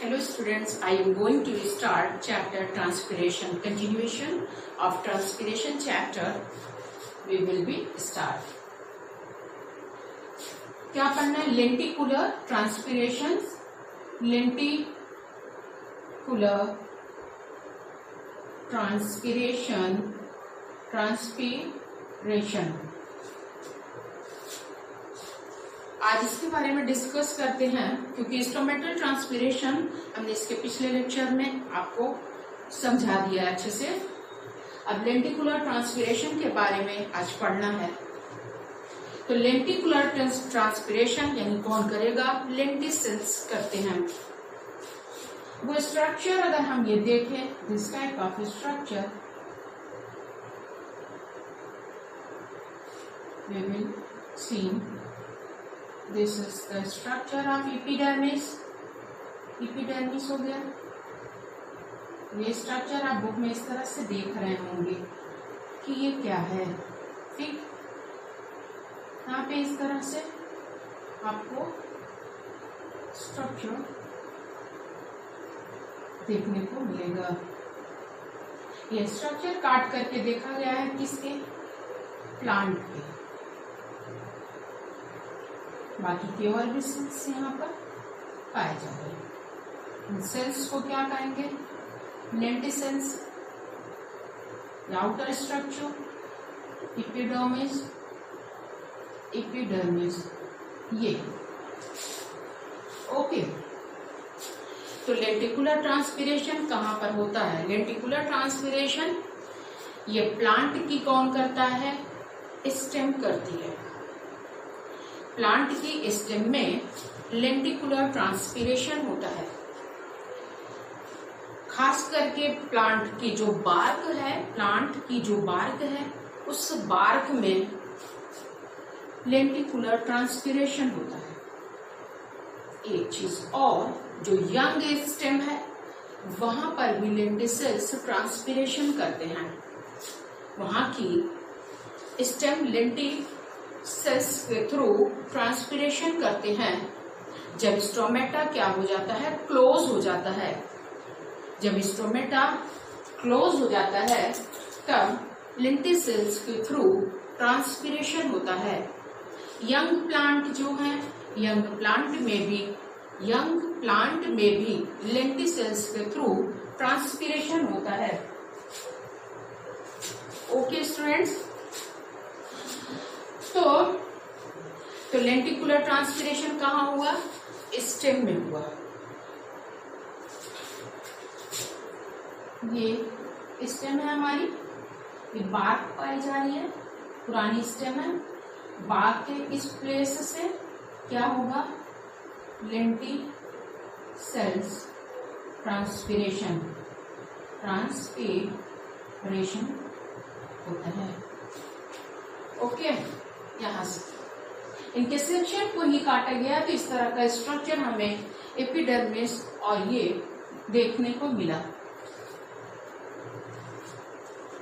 Hello students, I am going to start chapter transpiration. Continuation of transpiration chapter we will be start. क्या पढ़ना है? Lenticular transpiration. Lenticular transpiration. आज इसके बारे में डिस्कस करते हैं क्योंकि इंस्ट्रूमेंटल ट्रांसपिरेशन हमने इसके पिछले लेक्चर में आपको समझा दिया अच्छे से. अब लेंटिकुलर ट्रांसपिरेशन के बारे में आज पढ़ना है. तो लेंटिकुलर ट्रांसपिरेशन यानी कौन करेगा? लेंटिसेल्स करते हैं. वो स्ट्रक्चर अगर हम ये देखें, this type of structure we will see. This is the structure of epidermis. epidermis हो गया. ये स्ट्रक्चर आप बुक में इस तरह से देख रहे होंगे कि ये क्या है. ठीक, यहाँ पे इस तरह से आपको स्ट्रक्चर देखने को मिलेगा. ये स्ट्रक्चर काट करके देखा गया है किसके? प्लांट के. बाकी के और भी सेल्स यहाँ पर पाए जाते हैं. सेल्स को क्या कहेंगे? लेंटिसेल्स. आउटर स्ट्रक्चर एपिडर्मिस ये. ओके, तो लेंटिकुलर ट्रांसपिरेशन कहाँ पर होता है? लेंटिकुलर ट्रांसपिरेशन ये प्लांट की कौन करता है? स्टेम करती है. प्लांट की स्टेम में लेंटिकुलर ट्रांसपिरेशन होता है. खास करके प्लांट की जो बार्क है, उस बार्क में लेंटिकुलर ट्रांसपिरेशन होता है. एक चीज और, जो यंग स्टेम है वहां पर भी लेंटिसेल्स ट्रांसपिरेशन करते हैं. वहां की स्टेम लेंटिसेल्स के थ्रू ट्रांसपिरेशन करते हैं. जब स्टोमेटा क्या हो जाता है? क्लोज हो जाता है. जब स्टोमेटा क्लोज हो जाता है तब लेंटिसेल्स के थ्रू ट्रांसपिरेशन होता है. यंग प्लांट जो है, यंग प्लांट में भी लेंटिसेल्स के थ्रू ट्रांसपिरेशन होता है. ओके स्टूडेंट्स, तो लेंटिकुलर ट्रांसपिरेशन कहाँ हुआ? स्टेम में हुआ. ये स्टेम है हमारी, ये बार्क पाई जा रही है, पुरानी स्टेम है. बार्क के इस प्लेस से क्या होगा? लेंटिसेल्स ट्रांसपिरेशन होता है. ओके, यहां से इनके सेक्शन को ही काटा गया तो इस तरह का स्ट्रक्चर हमें एपिडर्मिस और ये देखने को मिला.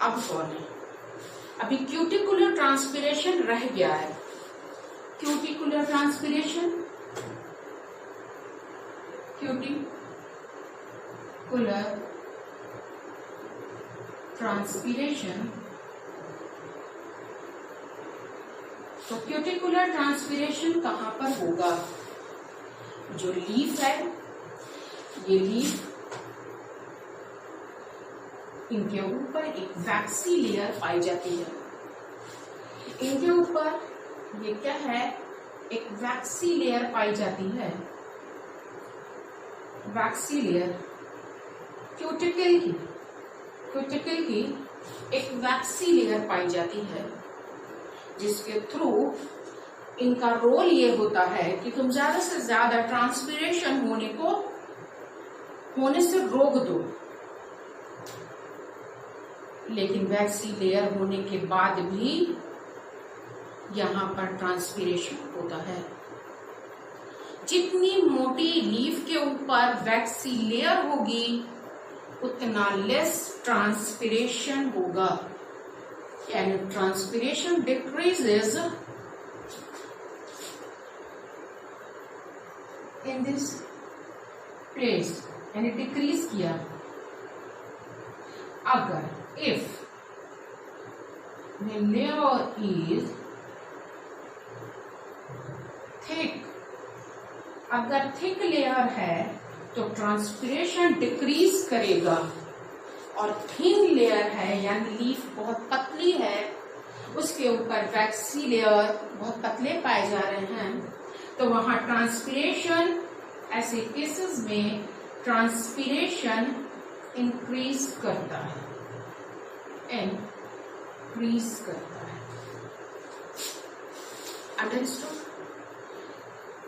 अब कौन है? अभी क्यूटिकुलर ट्रांसपिरेशन रह गया है. क्यूटिकुलर ट्रांसपिरेशन तो क्यूटिकुलर ट्रांसपिरेशन कहाँ पर होगा? जो लीफ है, ये लीफ, इनके ऊपर एक वैक्सी लेयर पाई जाती है. इनके ऊपर ये क्या है? एक वैक्सी लेयर पाई जाती है. वैक्सी लेयर क्यूटिकल की एक वैक्सी लेयर पाई जाती है, जिसके थ्रू इनका रोल ये होता है कि तुम ज्यादा से ज्यादा ट्रांसपिरेशन होने से रोक दो. लेकिन वैक्सी लेयर होने के बाद भी यहाँ पर ट्रांसपिरेशन होता है. जितनी मोटी लीफ के ऊपर वैक्सी लेयर होगी उतना लेस ट्रांसपिरेशन होगा. यानी transpiration decreases in this place यानी डिक्रीज किया। अगर if the layer is thick, अगर थिक लेयर है तो ट्रांसपिरेशन डिक्रीज करेगा, और थिन लेयर है यानी लीफ बहुत पतली है, उसके ऊपर वैक्सी लेयर बहुत पतले पाए जा रहे हैं, तो वहां ट्रांसपिरेशन, ऐसे केसेस में ट्रांसपिरेशन इंक्रीज करता है, इंक्रीज करता है। अंडरस्टूड?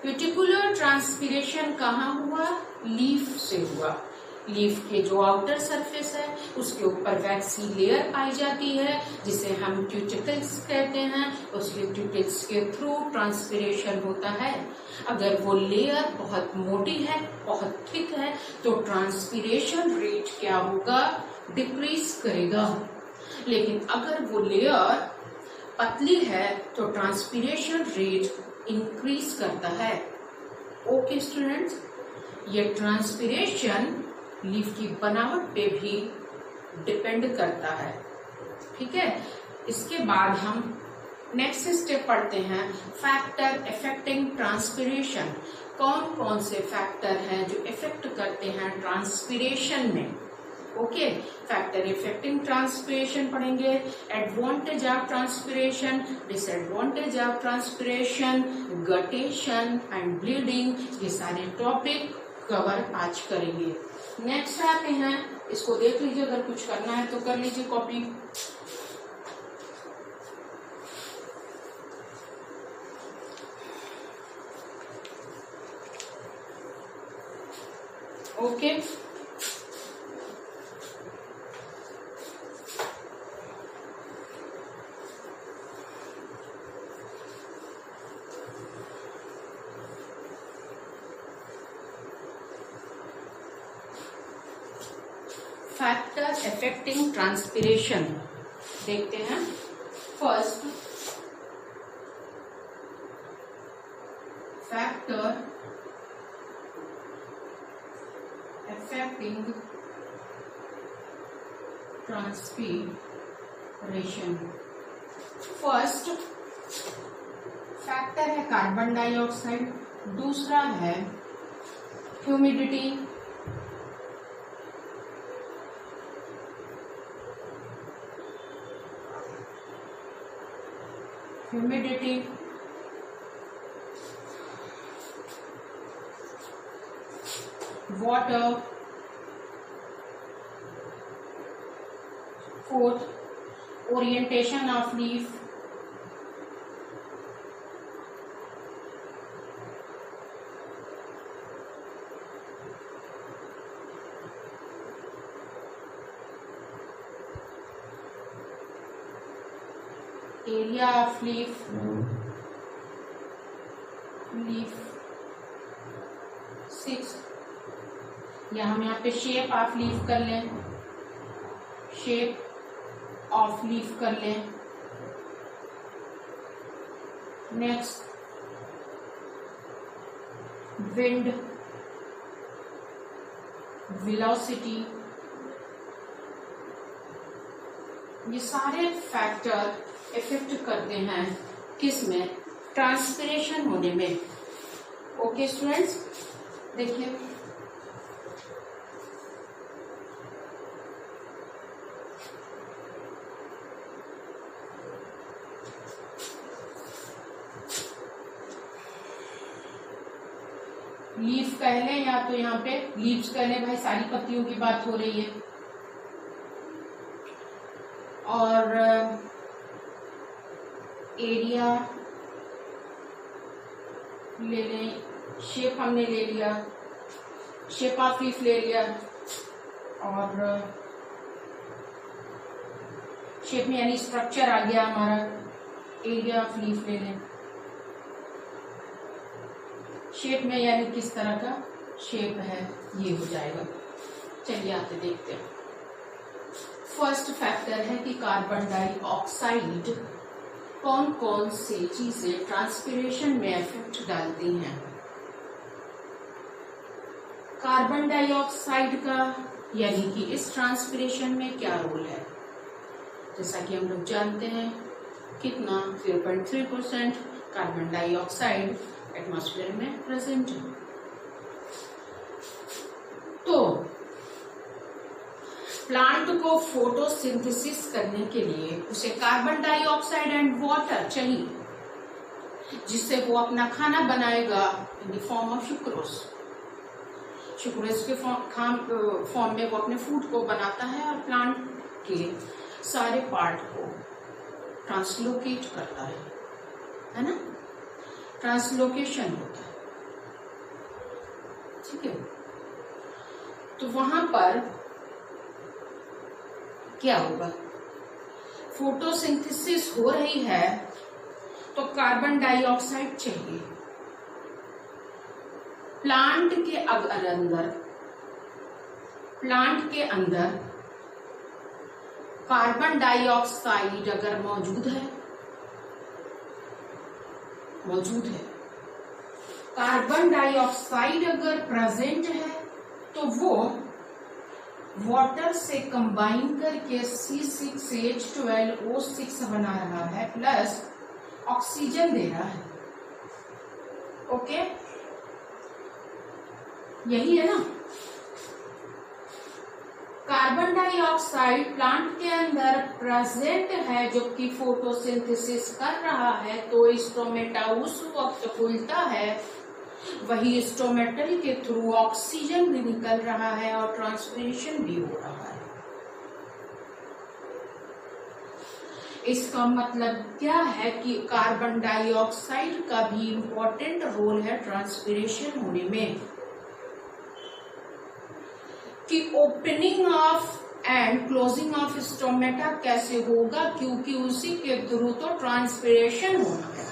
क्यूटिकुलर ट्रांसपिरेशन कहाँ हुआ? लीफ से हुआ। लीफ के जो आउटर सरफेस है उसके ऊपर वैक्सी लेयर पाई जाती है जिसे हम क्यूटिकल्स कहते हैं। उस क्यूटिकल्स के थ्रू ट्रांसपिरेशन होता है। अगर वो लेयर बहुत मोटी है, बहुत थिक है, तो ट्रांसपिरेशन रेट क्या होगा? डिक्रीज करेगा। लेकिन अगर वो लेयर पतली है तो ट्रांसपिरेशन रेट इंक्रीज करता है। ओके स्टूडेंट्स, ये ट्रांसपिरेशन लीफ की बनावट पे भी डिपेंड करता है। ठीक है, इसके बाद हम नेक्स्ट स्टेप पढ़ते हैं, फैक्टर अफेक्टिंग ट्रांसपिरेशन। कौन कौन से फैक्टर हैं जो इफेक्ट करते हैं ट्रांसपिरेशन में? ओके, फैक्टर इफेक्टिंग ट्रांसपिरेशन पढ़ेंगे, advantage of transpiration, disadvantage of transpiration, guttation and bleeding, ये सारे टॉपिक कवर आज करेंगे। नेक्स्ट आते हैं, इसको देख लीजिए, अगर कुछ करना है तो कर लीजिए copy. Okay, factor affecting transpiration देखते हैं। First, factor affecting transpiration. First factor है कार्बन डाइऑक्साइड, दूसरा है humidity, water, fourth orientation of leaf, area of leaf, six, या हम यहाँ पे शेप ऑफ लीफ कर लें, शेप ऑफ लीफ कर लें। नेक्स्ट, विंड, वेलोसिटी, ये सारे फैक्टर इफेक्ट करते हैं किस में? ट्रांसपिरेशन होने में। ओके स्टूडेंट्स, देखिए लीफ कह लें या तो यहाँ पे लीव्स कह लें, भाई सारी पत्तियों की बात हो रही है। और एरिया ले लें, शेप हमने ले लिया, शेप ऑफ लीफ ले लिया, और शेप में यानी स्ट्रक्चर आ गया हमारा। एरिया ऑफ लीफ ले लें, शेप में यानी किस तरह का शेप है ये हो जाएगा। चलिए आते देखते हैं। फर्स्ट फैक्टर है कि कार्बन डाइऑक्साइड कौन कौन सी चीजें ट्रांसपिरेशन में इफेक्ट डालती हैं। कार्बन डाइऑक्साइड का यानी कि इस ट्रांसपिरेशन में क्या रोल है? जैसा कि हम लोग जानते हैं कितना 0.3% कार्बन डाइऑक्साइड एटमॉस्फेयर में प्रेजेंट है। तो प्लांट को फोटोसिंथेसिस करने के लिए उसे कार्बन डाइऑक्साइड एंड वाटर चाहिए, जिससे वो अपना खाना बनाएगा in the form of sucrose. Sucrose के फॉर्म में वो अपने फूड को बनाता है और प्लांट के सारे पार्ट को ट्रांसलोकेट करता है ना? ट्रांसलोकेशन होता है, ठीक है। तो वहां पर क्या होगा? फोटोसिंथेसिस हो रही है तो कार्बन डाइऑक्साइड चाहिए। प्लांट के अंदर कार्बन डाइऑक्साइड अगर मौजूद है कार्बन डाइऑक्साइड अगर प्रेजेंट है तो वो वाटर से कंबाइन करके C6H12O6 बना रहा है प्लस ऑक्सीजन दे रहा है। ओके, यही है ना? कार्बन डाइऑक्साइड प्लांट के अंदर प्रेजेंट है जो कि फोटोसिंथेसिस कर रहा है, तो स्टोमेटा उस वक्त खुलता है, वही स्टोमेटल के थ्रू ऑक्सीजन भी निकल रहा है और ट्रांसपिरेशन भी हो रहा है। इसका मतलब क्या है कि कार्बन डाइऑक्साइड का भी इम्पोर्टेंट रोल है ट्रांसपिरेशन होने में। कि opening of and closing of stomata कैसे होगा, क्योंकि उसी के थ्रू तो ट्रांसपिरेशन होना है।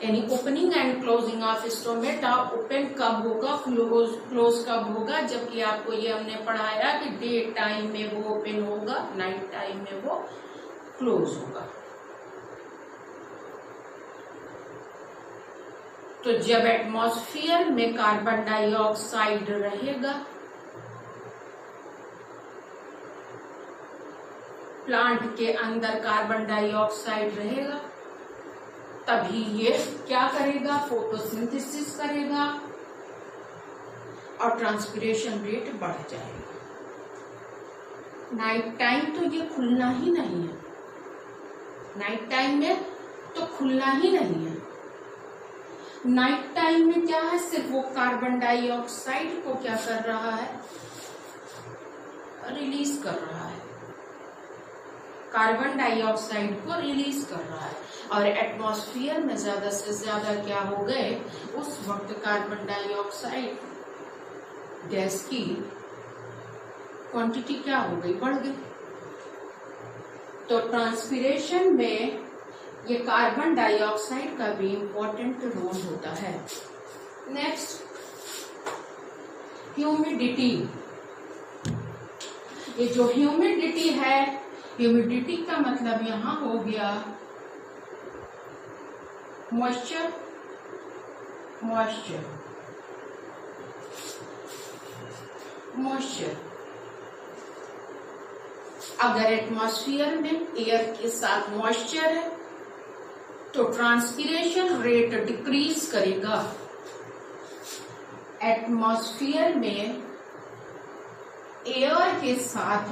यानी opening and closing of stomata, open कब होगा, क्लोज कब होगा, जबकि आपको ये हमने पढ़ाया कि डे टाइम में वो ओपन होगा, नाइट टाइम में वो क्लोज होगा। तो जब एटमॉस्फेयर में कार्बन डाइऑक्साइड रहेगा, प्लांट के अंदर कार्बन डाइऑक्साइड रहेगा, तभी ये क्या करेगा? फोटोसिंथेसिस करेगा और ट्रांसपिरेशन रेट बढ़ जाएगा। नाइट टाइम तो ये खुलना ही नहीं है, नाइट टाइम में तो खुलना ही नहीं है। नाइट टाइम में क्या है? सिर्फ वो कार्बन डाइऑक्साइड को क्या कर रहा है? रिलीज कर रहा है, कार्बन डाइऑक्साइड को रिलीज कर रहा है। और एटमॉस्फेयर में ज्यादा से ज्यादा क्या हो गए? उस वक्त कार्बन डाइऑक्साइड गैस की क्वांटिटी क्या हो गई? बढ़ गई। तो ट्रांसपिरेशन में ये कार्बन डाइऑक्साइड का भी इम्पोर्टेंट रोल होता है। Next, humidity. ये जो ह्यूमिडिटी है, ह्यूमिडिटी का मतलब यहां हो गया मॉइस्चर। अगर एटमॉस्फेयर में एयर के साथ मॉइस्चर है तो ट्रांसपिरेशन रेट डिक्रीज करेगा। एटमॉस्फेयर में एयर के साथ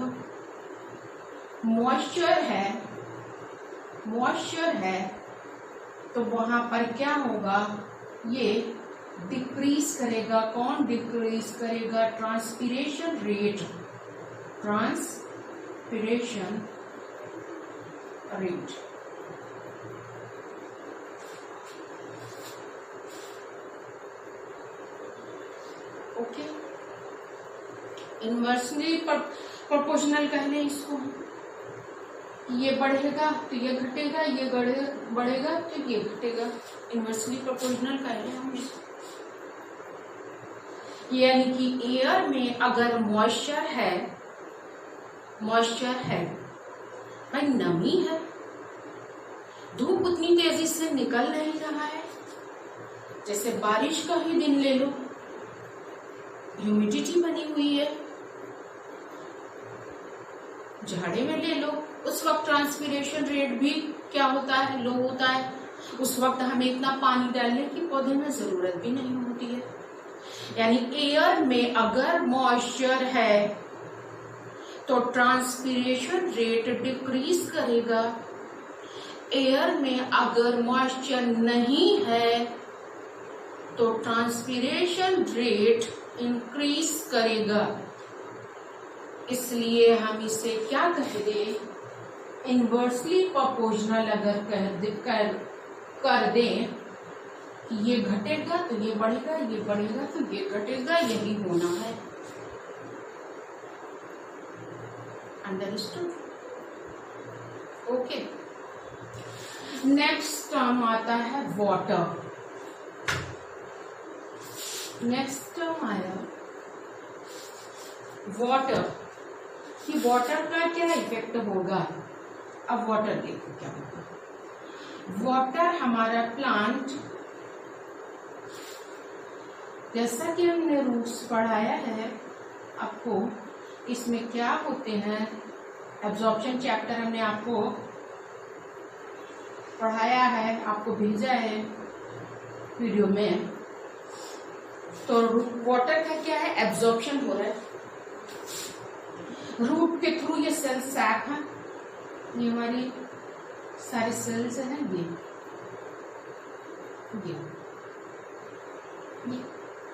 मॉइस्चर है तो वहां पर क्या होगा? ये डिक्रीज करेगा। कौन डिक्रीज करेगा? Transpiration rate. Okay, inversely proportional कह लें इसको। ये बढ़ेगा तो ये घटेगा, ये बढ़ेगा तो ये घटेगा। इनवर्सली प्रोपोर्शनल कह लें हम इसको। यानी कि एयर में अगर मॉइस्चर है भाई, नमी है, धूप उतनी तेजी से निकल नहीं रहा है। जैसे बारिश का ही दिन ले लो, ह्यूमिडिटी बनी हुई है, झाड़े में ले लो, उस वक्त ट्रांसपिरेशन रेट भी क्या होता है, लो होता है। उस वक्त हमें इतना पानी डालने की पौधे में जरूरत भी नहीं होती है। यानी एयर में अगर मॉइस्चर है तो ट्रांसपिरेशन रेट डिक्रीज करेगा, एयर में अगर मॉइस्चर नहीं है तो ट्रांसपिरेशन रेट इंक्रीज करेगा। इसलिए हम इसे क्या कह दें, इनवर्सली प्रोपोर्शनल अगर कर दें कि ये घटेगा तो ये बढ़ेगा, ये बढ़ेगा तो ये घटेगा, यही होना है। अंडरस्टूड? ओके। नेक्स्ट टर्म आता है वाटर। नेक्स्ट टर्म आया वाटर कि वाटर का क्या इफेक्ट होगा। अब वाटर देखो क्या होगा। वाटर हमारा प्लांट, जैसा कि हमने रूट्स पढ़ाया है आपको, इसमें क्या होते हैं, एब्जॉर्प्शन चैप्टर हमने आपको पढ़ाया है, आपको भेजा है वीडियो में। तो वाटर का क्या है, एब्जॉर्प्शन हो रहा है रूट के थ्रू। ये सेल सैक है, ये हमारी सारे सेल्स हैं, ये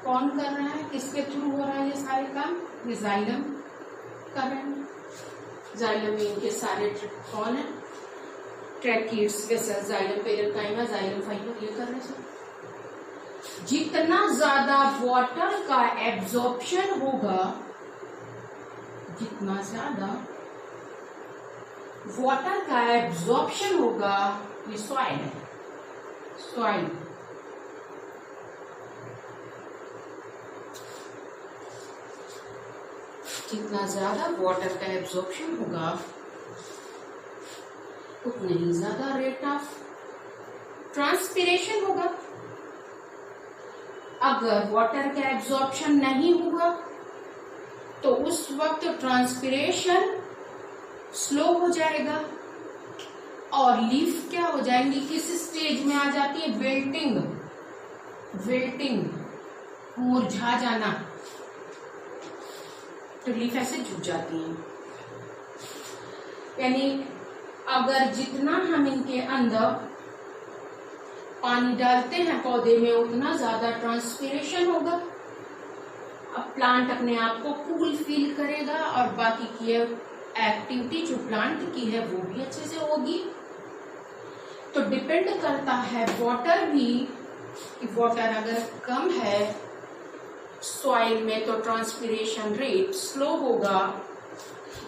कौन कर रहा है, किसके थ्रू हो रहा है ये सारे काम, ये जाइलम कर रहे हैं। जाइलम में इनके सारे कौन है, ट्रैकिड्स के cell, xylem parenchyma, xylem fibre, ये कर रहे हैं। जितना ज्यादा वाटर का एब्जॉर्प्शन होगा, जितना ज्यादा वाटर का एब्जॉर्प्शन होगा, ये सॉइल है, सॉइल जितना ज्यादा वाटर का एब्जॉर्प्शन होगा उतने ही ज्यादा रेट ऑफ ट्रांसपिरेशन होगा। अगर वाटर का एब्जॉर्प्शन नहीं होगा तो उस वक्त ट्रांसपिरेशन स्लो हो जाएगा और लीफ क्या हो जाएंगी, किस स्टेज में आ जाती है, विल्टिंग, विल्टिंग, मुरझा जाना। तो लीफ ऐसे झुक जाती हैं। यानी अगर जितना हम इनके अंदर पानी डालते हैं पौधे में, उतना ज्यादा ट्रांसपिरेशन होगा। अब प्लांट अपने आप को कूल फील करेगा और बाकी की एक्टिविटी जो प्लांट की है वो भी अच्छे से होगी। तो डिपेंड करता है वाटर भी, कि वाटर अगर कम है सॉइल में तो ट्रांसपिरेशन रेट स्लो होगा,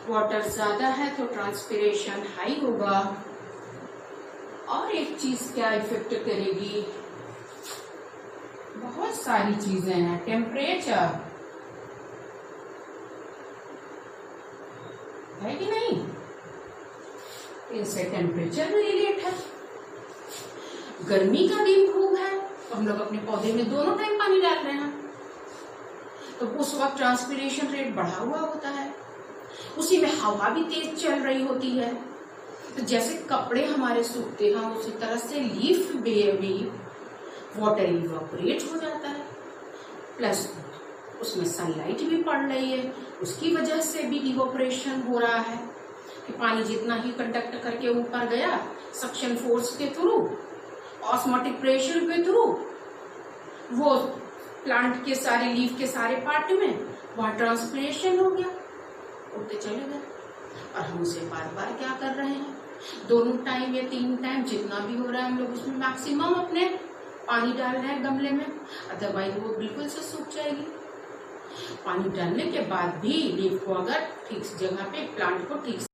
वाटर ज्यादा है तो ट्रांसपिरेशन हाई होगा। और एक चीज क्या इफेक्ट करेगी, बहुत सारी चीजें हैं, टेम्परेचर है कि नहीं, इनसे टेम्परेचर में रिलेट है। गर्मी का दिन खूब है तो हम लोग अपने पौधे में दोनों टाइम पानी डाल रहे हैं, तो उस वक्त ट्रांसपिरेशन रेट बढ़ा हुआ होता है। उसी में हवा भी तेज चल रही होती है, तो जैसे कपड़े हमारे सूखते हैं उसी तरह से लीफ भी वाटर इवापोरेट हो जाता है, प्लस उसमें सनलाइट भी पड़ रही है, उसकी वजह से भी इवापोरेशन हो रहा है कि पानी जितना ही कंडक्ट करके ऊपर गया सक्शन फोर्स के थ्रू, ऑस्मोटिक प्रेशर के थ्रू, वो प्लांट के सारे लीफ के सारे पार्ट में वहां ट्रांसपिरेशन हो गया, उड़ते चले गए। और हम उसे बार बार क्या कर रहे हैं, दोनों टाइम या 3 टाइम जितना भी हो रहा है हम लोग उसमें मैक्सिमम अपने पानी डाल रहे हैं गमले में, अदरवाइज वो बिल्कुल से सूख जाएगी। पानी डालने के बाद भी लीफ को अगर ठीक जगह पे प्लांट को ठीक